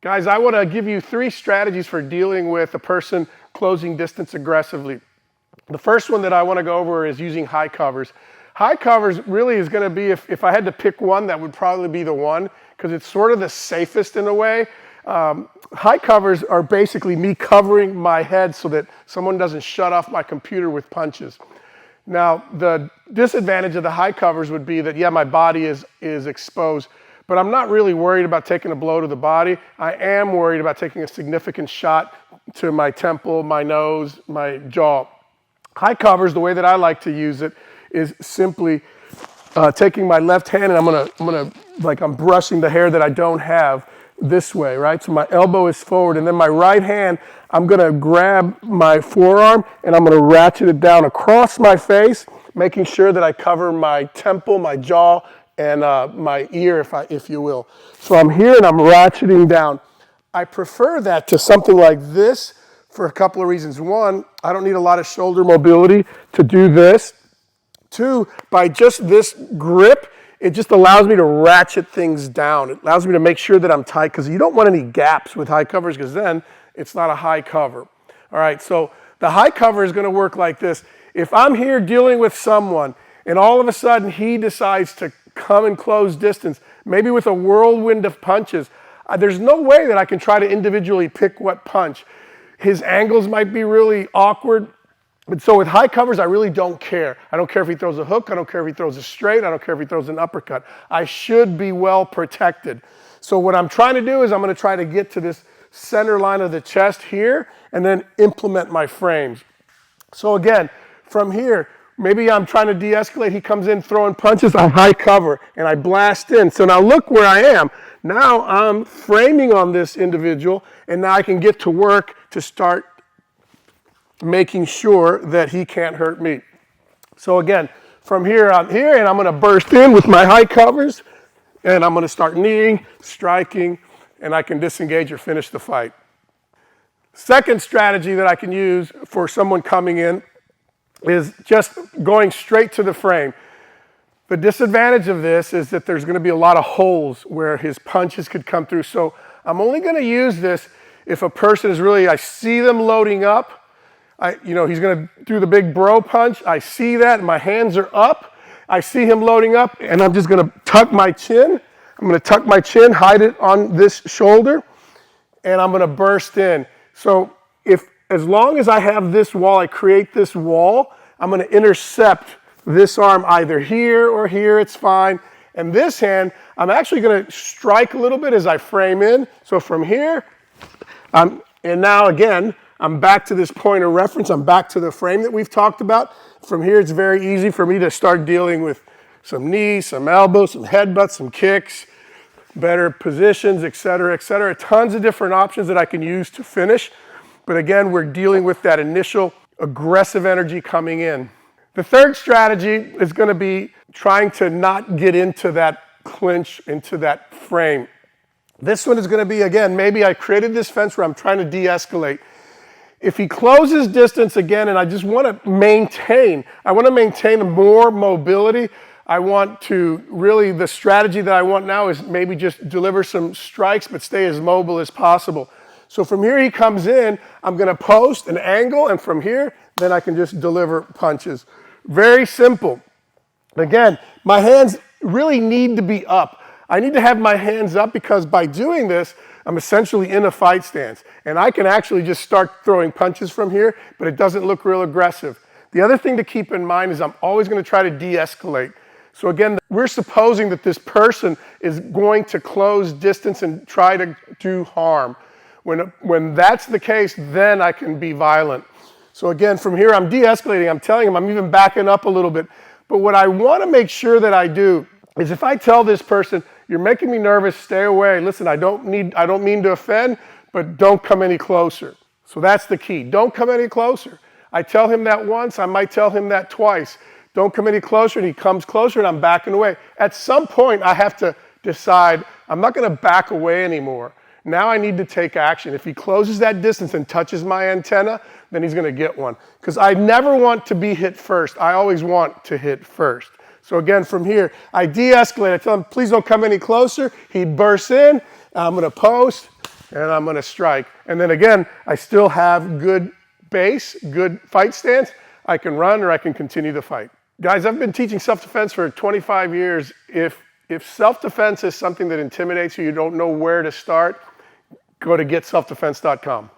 Guys, I want to give you 3 strategies for dealing with a person closing distance aggressively. The first one that I want to go over is using high covers. High covers really is going to be, if I had to pick one, that would probably be the one, because it's sort of the safest in a way. High covers are basically me covering my head so that someone doesn't shut off my computer with punches. Now, the disadvantage of the high covers would be that, yeah, my body is exposed, but I'm not really worried about taking a blow to the body. I am worried about taking a significant shot to my temple, my nose, my jaw. High covers, the way that I like to use it, is simply taking my left hand and I'm brushing the hair that I don't have this way, right? So my elbow is forward, and then my right hand, I'm gonna grab my forearm and I'm gonna ratchet it down across my face, making sure that I cover my temple, my jaw, and my ear, if you will. So I'm here and I'm ratcheting down. I prefer that to something like this for a couple of reasons. One, I don't need a lot of shoulder mobility to do this. 2, by just this grip, it just allows me to ratchet things down. It allows me to make sure that I'm tight, because you don't want any gaps with high covers, because then it's not a high cover. All right, so the high cover is going to work like this. If I'm here dealing with someone and all of a sudden he decides to come and close distance, maybe with a whirlwind of punches, there's no way that I can try to individually pick what punch. His angles might be really awkward. But so with high covers, I really don't care. I don't care if he throws a hook. I don't care if he throws a straight. I don't care if he throws an uppercut. I should be well protected. So what I'm trying to do is I'm going to try to get to this center line of the chest here and then implement my frames. So again, from here, maybe I'm trying to de-escalate. He comes in throwing punches. I high cover and I blast in. So now look where I am. Now I'm framing on this individual, and now I can get to work to start making sure that he can't hurt me. So again, from here, I'm here, and I'm going to burst in with my high covers, and I'm going to start kneeing, striking, and I can disengage or finish the fight. Second strategy that I can use for someone coming in is just going straight to the frame. The disadvantage of this is that there's going to be a lot of holes where his punches could come through. So I'm only going to use this if a person is really, I see them loading up. He's going to do the big bro punch. I see that, and my hands are up. I see him loading up, and I'm just going to tuck my chin. I'm going to tuck my chin, hide it on this shoulder, and I'm going to burst in. So as long as I have this wall, I create this wall, I'm going to intercept this arm either here or here, it's fine. And this hand, I'm actually going to strike a little bit as I frame in. So from here, and now again, I'm back to this point of reference. I'm back to the frame that we've talked about. From here, it's very easy for me to start dealing with some knees, some elbows, some headbutts, some kicks, better positions, et cetera, et cetera. Tons of different options that I can use to finish. But again, we're dealing with that initial aggressive energy coming in. The third strategy is going to be trying to not get into that clinch, into that frame. This one is going to be, again, maybe I created this fence where I'm trying to de-escalate. If he closes distance again, and I just want to maintain more mobility, I want to really, the strategy that I want now is maybe just deliver some strikes, but stay as mobile as possible. So from here he comes in, I'm going to post an angle, and from here, then I can just deliver punches. Very simple. Again, my hands really need to be up. I need to have my hands up because by doing this, I'm essentially in a fight stance. And I can actually just start throwing punches from here, but it doesn't look real aggressive. The other thing to keep in mind is I'm always going to try to de-escalate. So again, we're supposing that this person is going to close distance and try to do harm. When that's the case, then I can be violent. So again, from here, I'm de-escalating. I'm telling him I'm even backing up a little bit. But what I want to make sure that I do is if I tell this person, you're making me nervous, stay away. Listen, I don't mean to offend, but don't come any closer. So that's the key. Don't come any closer. I tell him that once, I might tell him that twice. Don't come any closer, and he comes closer, and I'm backing away. At some point, I have to decide, I'm not going to back away anymore. Now I need to take action. If he closes that distance and touches my antenna, then he's going to get one. Because I never want to be hit first. I always want to hit first. So again, from here, I de-escalate. I tell him, please don't come any closer. He bursts in. I'm going to post, and I'm going to strike. And then again, I still have good base, good fight stance. I can run or I can continue the fight. Guys, I've been teaching self-defense for 25 years. If self-defense is something that intimidates you, you don't know where to start, go to getselfdefense.com.